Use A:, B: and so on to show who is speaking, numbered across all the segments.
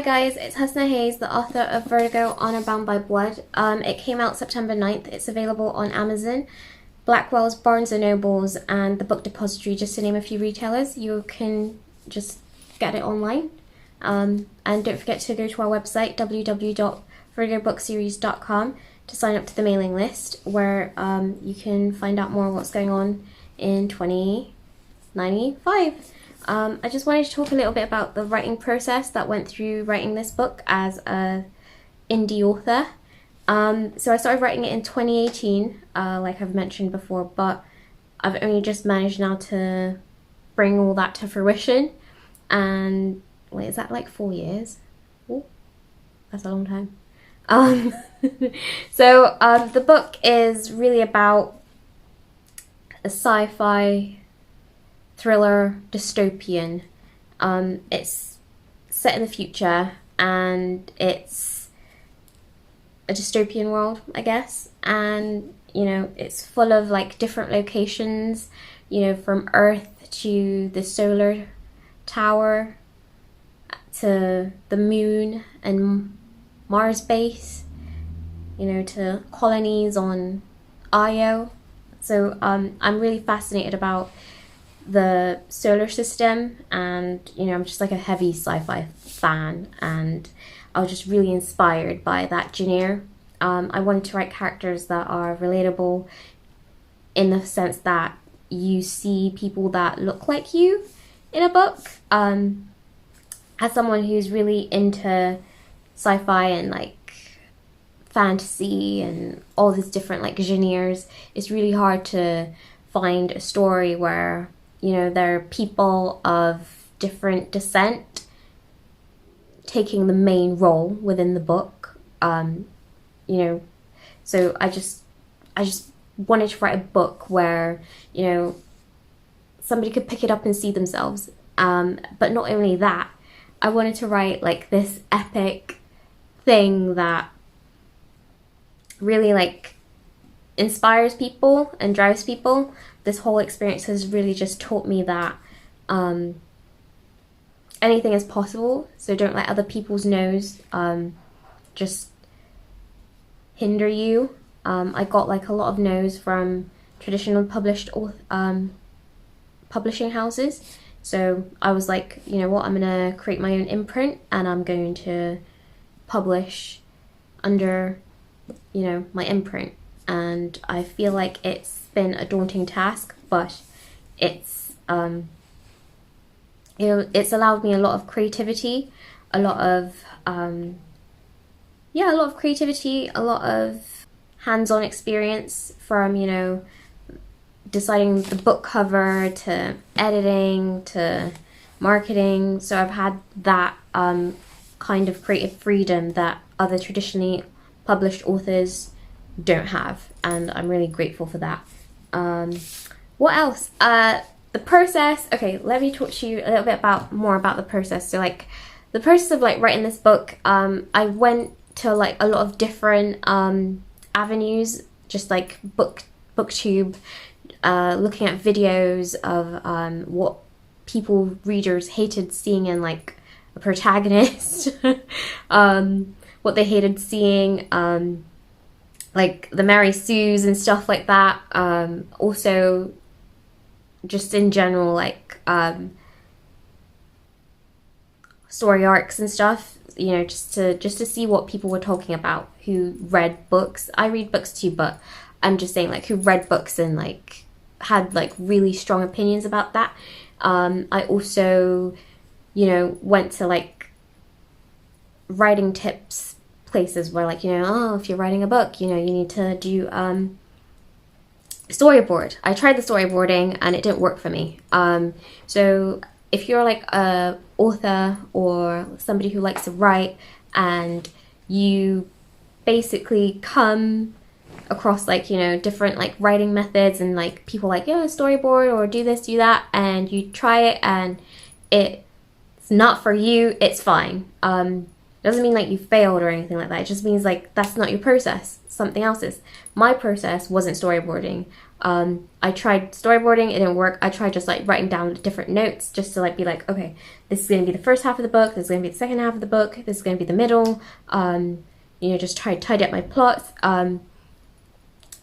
A: guys, it's Husna Haze, the author of Vertigo, Honor Bound by Blood. It came out September 9th. It's available on Amazon, Blackwells, Barnes & Nobles, and the Book Depository, just to name a few retailers. You can just get it online. And don't forget to go to our website, www.vertigobookseries.com, to sign up to the mailing list, where you can find out more what's going on in 2095. I just wanted to talk a little bit about the writing process that went through writing this book as a indie author. So I started writing it in 2018, like I've mentioned before, but I've only just managed now to bring all that to fruition. And wait, is that like 4 years? Ooh, that's a long time. So the book is really about a sci-fi thriller dystopian. It's set in the future, and it's a dystopian world, I guess, and it's full of like different locations, from Earth to the solar tower to the moon and Mars base, to colonies on Io. So I'm really fascinated about the solar system, and I'm just like a heavy sci-fi fan, and I was just really inspired by that genre. I wanted to write characters that are relatable in the sense that you see people that look like you in a book. As someone who's really into sci-fi and like fantasy and all these different like genres, it's really hard to find a story where there are people of different descent taking the main role within the book. So I just wanted to write a book where somebody could pick it up and see themselves. But not only that, I wanted to write like this epic thing that really like inspires people and drives people. This whole experience has really just taught me that anything is possible. So don't let other people's no's just hinder you. I got like a lot of no's from traditional publishing houses. So I was like, you know what, I'm gonna create my own imprint, and I'm going to publish under my imprint. And I feel like it's been a daunting task, but it's it's allowed me a lot of creativity, a lot of creativity, a lot of hands-on experience, from deciding the book cover to editing to marketing. So I've had that kind of creative freedom that other traditionally published authors don't have, and I'm really grateful for that. What else? The process. Okay, let me talk to you a little bit more about the process. So like the process of like writing this book, I went to like a lot of different avenues, just like booktube, looking at videos of what readers hated seeing in like a protagonist, what they hated seeing, like the Mary Sues and stuff like that. Also, just in general, like story arcs and stuff. Just to see what people were talking about who read books. I read books too, but I'm just saying like who read books and like had like really strong opinions about that. I also, went to like writing tips places where like, if you're writing a book, you need to do storyboard. I tried the storyboarding and it didn't work for me. So if you're like a author or somebody who likes to write, and you basically come across like different like writing methods, and like people like storyboard or do this, do that, and you try it and it's not for you, it's fine. Doesn't mean like you failed or anything like that. It just means like that's not your process, something else is. My process wasn't storyboarding. I tried storyboarding, it didn't work. I tried just like writing down different notes just to like be like, okay, this is going to be the first half of the book, this is going to be the second half of the book, this is going to be the middle. You know, just try to tidy up my plots. It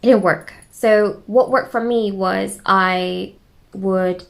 A: didn't work. So what worked for me was I would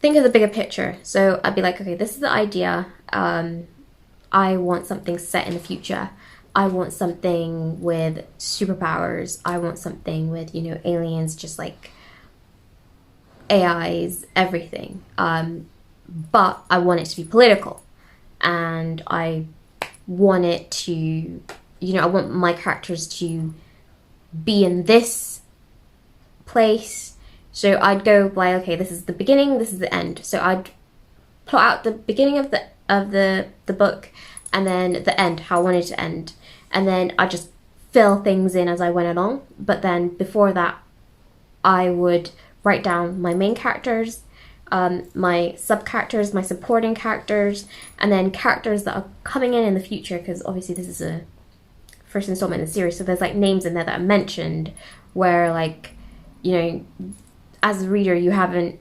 A: think of the bigger picture. So I'd be like, okay, this is the idea. I want something set in the future. I want something with superpowers. I want something with, you know, aliens, just like AIs, everything. But I want it to be political. And I want it to, you know, I want my characters to be in this place. So I'd go by, okay, this is the beginning, this is the end. So I'd plot out the beginning of the book, and then the end, how I wanted it to end. And then I just fill things in as I went along. But then before that, I would write down my main characters, my sub-characters, my supporting characters, and then characters that are coming in the future, because obviously this is a first installment in the series, so there's like names in there that are mentioned where, like, you know, as a reader you haven't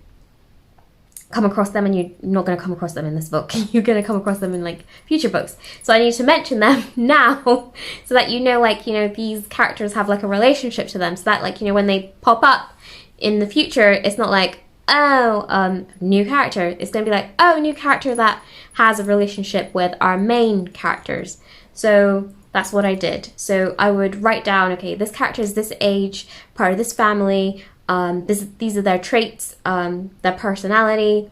A: come across them, and you're not going to come across them in this book. You're going to come across them in like future books. So I need to mention them now so that, you know, like, you know, these characters have like a relationship to them, so that, like, you know, when they pop up in the future, it's not like, oh, new character. It's going to be like, oh, new character that has a relationship with our main characters. So that's what I did. So I would write down, okay, this character is this age, part of this family, these are their traits, their personality,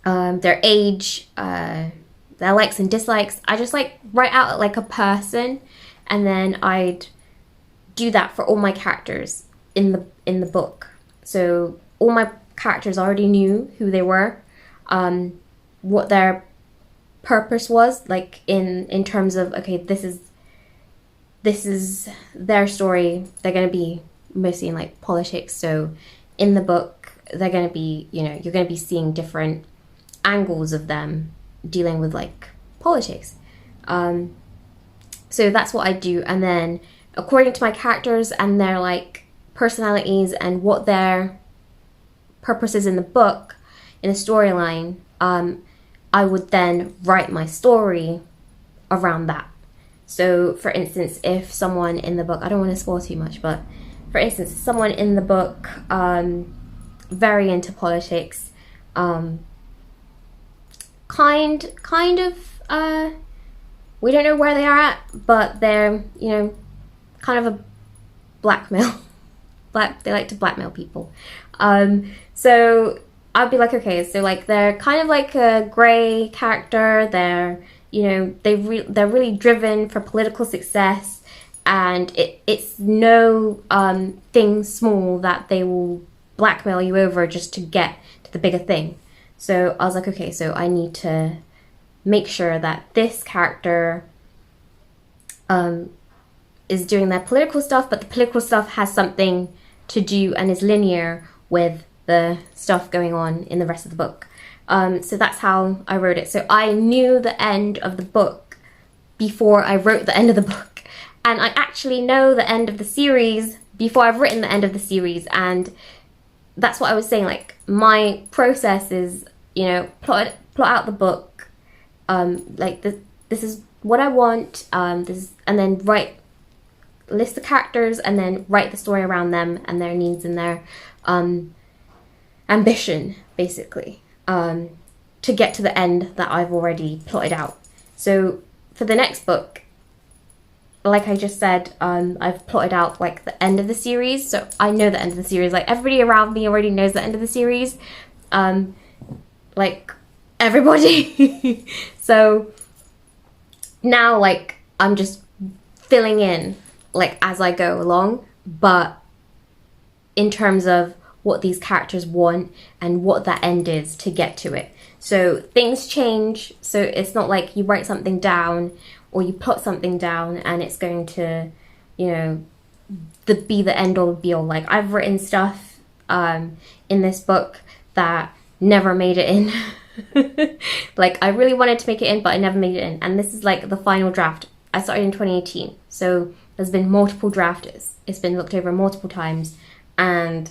A: their age, their likes and dislikes. I just like write out like a person, and then I'd do that for all my characters in the book. So all my characters already knew who they were, what their purpose was, like in terms of, okay, this is their story. They're going to be mostly in like politics, so in the book they're going to be, you know, you're going to be seeing different angles of them dealing with like politics. So that's what I do, and then according to my characters and their like personalities and what their purpose is in the book, in a storyline, I would then write my story around that. So for instance, if someone in the book, I don't want to spoil too much, but for instance, someone in the book, very into politics, kind of, we don't know where they are at, but they're, you know, kind of a blackmail. They like to blackmail people. So I'd be like, okay, so like they're kind of like a grey character. They're, you know, they're really driven for political success, and it's no thing small that they will blackmail you over just to get to the bigger thing. So I was like, okay, so I need to make sure that this character is doing their political stuff, but the political stuff has something to do and is linear with the stuff going on in the rest of the book. So that's how I wrote it. So I knew the end of the book before I wrote the end of the book. And I actually know the end of the series before I've written the end of the series. And that's what I was saying. Like, my process is, you know, plot out the book. Like, this is what I want. And then list the characters, and then write the story around them and their needs and their ambition, basically, to get to the end that I've already plotted out. So for the next book, like I just said, I've plotted out like the end of the series, so I know the end of the series. Like, everybody around me already knows the end of the series, like everybody. So now, like, I'm just filling in like as I go along, but in terms of what these characters want and what that end is to get to it. So things change, so it's not like you write something down or you plot something down and it's going to, you know, be the end all be all. Like, I've written stuff in this book that never made it in. Like, I really wanted to make it in, but I never made it in. And this is like the final draft. I started in 2018, so There's been multiple drafts. It's been looked over multiple times, and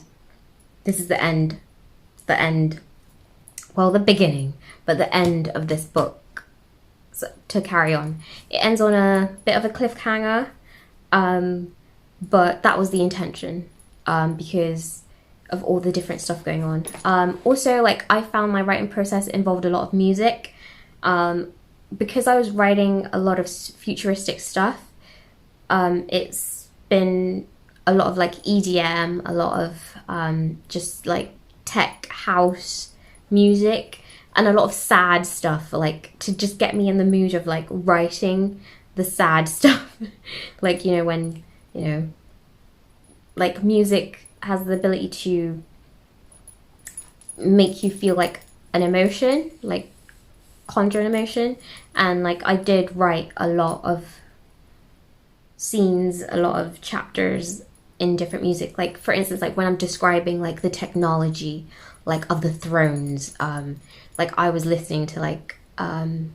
A: this is the end. Well, the beginning, but the end of this book to carry on. It ends on a bit of a cliffhanger, but that was the intention, because of all the different stuff going on. Also, like, I found my writing process involved a lot of music, because I was writing a lot of futuristic stuff. It's been a lot of like EDM, a lot of just like tech house music, and a lot of sad stuff, like to just get me in the mood of like writing the sad stuff. Like, you know, when, you know, like music has the ability to make you feel like an emotion, like conjure an emotion. And like I did write a lot of scenes, a lot of chapters in different music. Like, for instance, like when I'm describing like the technology like of the thrones, like I was listening to like oh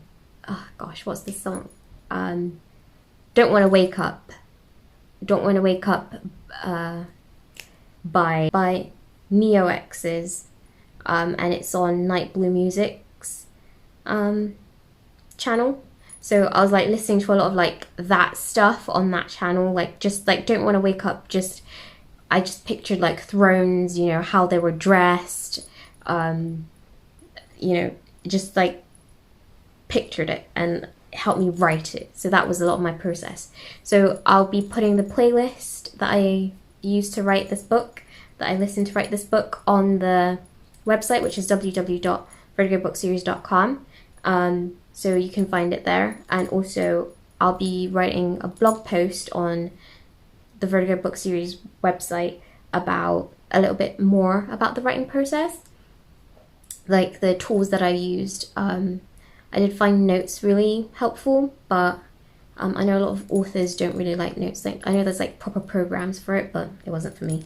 A: gosh, what's this song? Don't Want to Wake Up by Neo X's, and it's on Night Blue Music's channel. So I was like listening to a lot of like that stuff on that channel, like just like Don't Want to Wake Up. I just pictured like thrones, you know, how they were dressed, you know, just like pictured it, and it helped me write it. So that was a lot of my process. So I'll be putting the playlist that I used to write this book, that I listened to write this book, on the website, which is www.vertigobookseries.com. So you can find it there. And also I'll be writing a blog post on the Vertigo Book Series website about a little bit more about the writing process, like the tools that I used. I did find notes really helpful, but I know a lot of authors don't really like notes. Like, I know there's like proper programs for it, but it wasn't for me.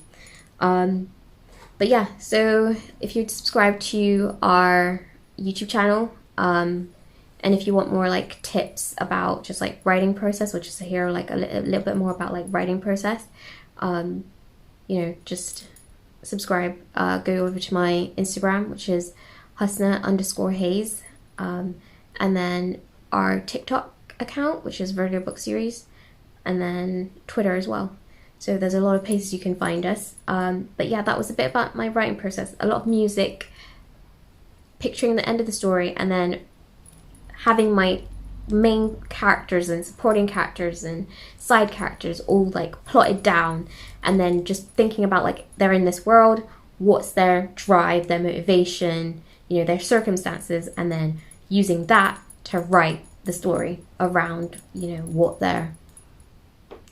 A: But yeah, so if you'd subscribe to our YouTube channel, and if you want more like tips about just like writing process, or just to hear like a little bit more about like writing process, you know, just subscribe. Go over to my Instagram, which is Husna_Haze, and then our TikTok account, which is Vertigo Book Series, and then Twitter as well. So there's a lot of places you can find us. But yeah, that was a bit about my writing process. A lot of music, picturing the end of the story, and then having my main characters and supporting characters and side characters all like plotted down, and then just thinking about like they're in this world, what's their drive, their motivation, you know, their circumstances, and then using that to write the story around, you know, what their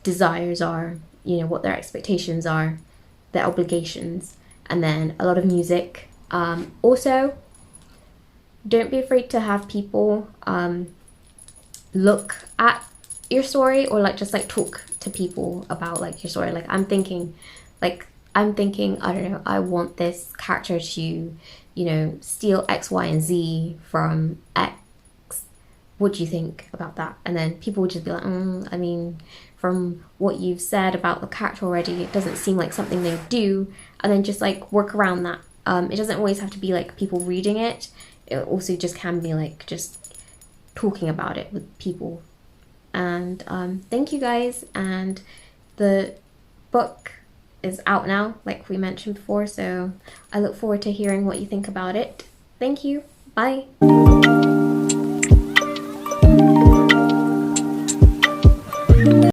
A: desires are, you know, what their expectations are, their obligations, and then a lot of music. Also, don't be afraid to have people look at your story, or like just like talk to people about like your story. Like I'm thinking, I don't know, I want this character to, you know, steal X, Y, and Z from X. What do you think about that? And then people would just be like, I mean, from what you've said about the character already, it doesn't seem like something they do. And then just like work around that. It doesn't always have to be like people reading it. It also just can be like just talking about it with people. And thank you guys. And the book is out now, like we mentioned before, so I look forward to hearing what you think about it. Thank you. Bye.